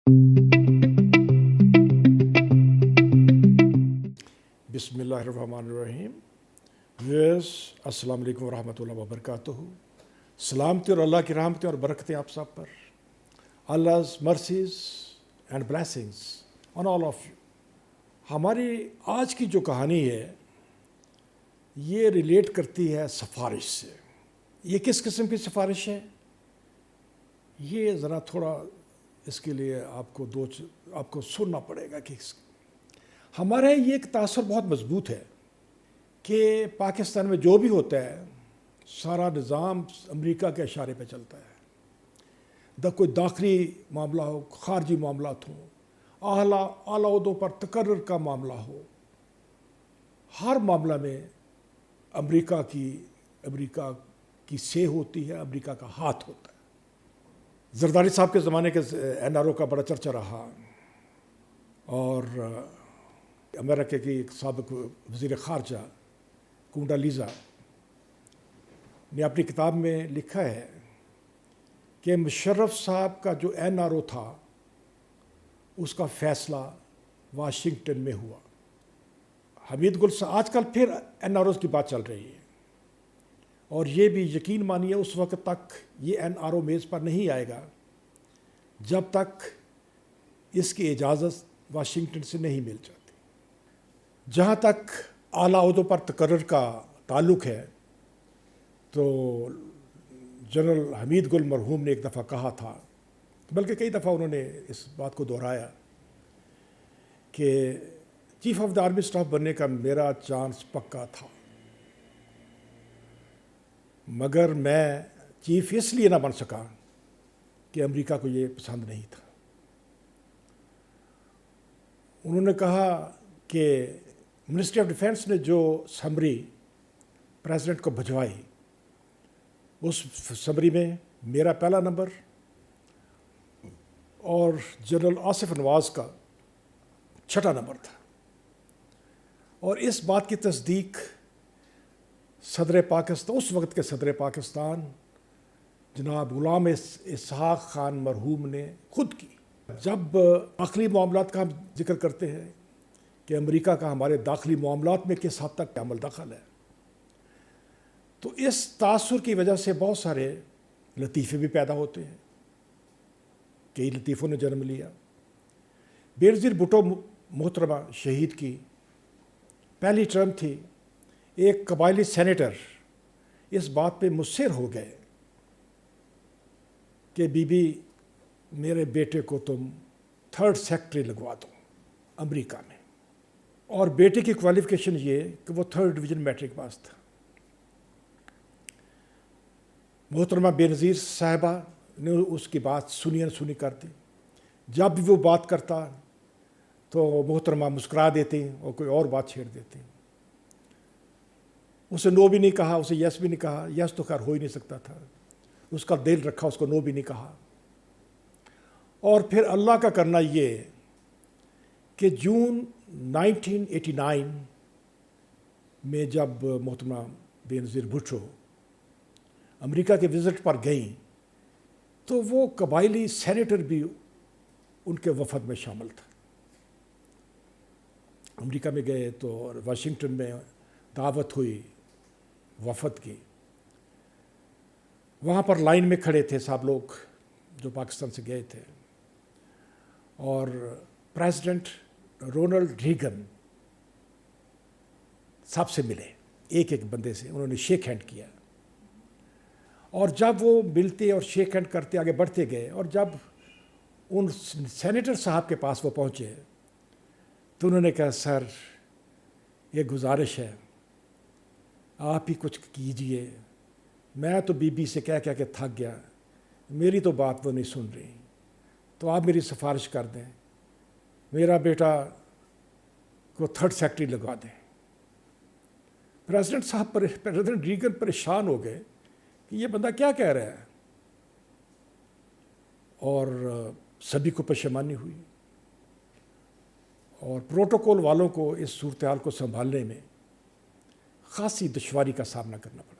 बिस्मिल्लाहिर्रहमानिर्रहीम। व्यूअर्स, अस्सलाम वालेकुम रहमतुल्लाहि व बरकातुहू। सलामती और अल्लाह की रहमतें और बरकतें आप सब पर। Allah's mercies and blessings on all of you। हमारी आज की जो कहानी है ये रिलेट करती है सिफारिश से। ये किस किस्म की सिफारिश है, ये ज़रा थोड़ा इसके लिए आपको सुनना पड़ेगा कि हमारे ये एक तासुर बहुत मजबूत है कि पाकिस्तान में जो भी होता है सारा निज़ाम अमेरिका के इशारे पे चलता है। कोई दाखिली मामला हो, खारजी मामलात हो, आला ओहदों पर तकर्रुर का मामला हो, हर मामला में अमेरिका की से होती है, अमेरिका का हाथ होता है। जरदारी साहब के ज़माने के NRO का बड़ा चर्चा रहा और अमेरिका की साबिक वज़ीर ख़ारजा कोंडोलीज़ा ने अपनी किताब में लिखा है कि मुशर्रफ साहब का जो NRO था उसका फ़ैसला वाशिंगटन में हुआ। हमीद गुल साहब, आजकल फिर NROs की बात चल रही है और ये भी यकीन मानिए उस वक्त तक ये NRO मेज़ पर नहीं आएगा जब तक इसकी इजाज़त वाशिंगटन से नहीं मिल जाती। जहाँ तक आला ओहदों पर तकर्रुर का ताल्लुक़ है तो जनरल हमीद गुल मरहूम ने एक दफ़ा कहा था, बल्कि कई दफ़ा उन्होंने इस बात को दोहराया कि chief of the army staff बनने का मेरा चांस पक्का था, मगर मैं चीफ इसलिए ना बन सका कि अमेरिका को ये पसंद नहीं था। उन्होंने कहा कि मिनिस्ट्री ऑफ डिफेंस ने जो समरी प्रेसिडेंट को भिजवाई उस समरी में मेरा पहला नंबर और जनरल आसिफ नवाज़ का 6ठा नंबर था। और इस बात की तस्दीक सदर पाकिस्तान, उस वक्त के सदर पाकिस्तान जनाब गुलाम इसहाक खान मरहूम ने खुद की। जब दाखिली मामलात का हम जिक्र करते हैं कि अमेरिका का हमारे दाखिली मामलात में किस हद तक अमल दखल है, तो इस तासुर की वजह से बहुत सारे लतीफ़े भी पैदा होते हैं। कई लतीफ़ों ने जन्म लिया। बेनज़ीर भुट्टो मोहतरमा शहीद की पहली टर्म थी। एक कबायली सेनेटर इस बात पे मुस्सिर हो गए कि बीबी मेरे बेटे को तुम 3rd सेक्रेटरी लगवा दो अमेरिका में, और बेटे की क्वालिफ़िकेशन ये कि वो 3rd डिवीज़न मैट्रिक पास था। मोहतरमा बेनज़ीर साहिबा ने उसकी बात सुनी कर दी। जब भी वो बात करता तो मोहतरमा मुस्कुरा देती और कोई और बात छेड़ देती। उसे नो भी नहीं कहा, उसे यस भी नहीं कहा। यस तो खैर हो ही नहीं सकता था, उसका दिल रखा, उसको नो भी नहीं कहा। और फिर अल्लाह का करना ये कि जून 1989 में जब मोहतरमा बेनज़ीर भुट्टो अमेरिका के विज़िट पर गई तो वो कबायली सेनेटर भी उनके वफद में शामिल था। अमेरिका में गए तो वाशिंगटन में दावत हुई वफद की। वहाँ पर लाइन में खड़े थे सब लोग जो पाकिस्तान से गए थे, और प्रेसिडेंट रोनाल्ड रीगन सबसे मिले, एक एक बंदे से उन्होंने शेक हैंड किया। और जब वो मिलते और शेक हैंड करते आगे बढ़ते गए, और जब उन सेनेटर साहब के पास वो पहुँचे तो उन्होंने कहा, सर ये गुजारिश है, आप ही कुछ कीजिए, मैं तो बीबी से कह के थक गया, मेरी तो बात वो नहीं सुन रही, तो आप मेरी सिफारिश कर दें, मेरा बेटा को 3rd सेक्रेटरी लगवा दें। प्रेसिडेंट रीगन परेशान हो गए कि ये बंदा क्या कह रहा है, और सभी को परेशानी हुई और प्रोटोकॉल वालों को इस सूरत हाल को संभालने में खासी दुश्वारी का सामना करना पड़ा।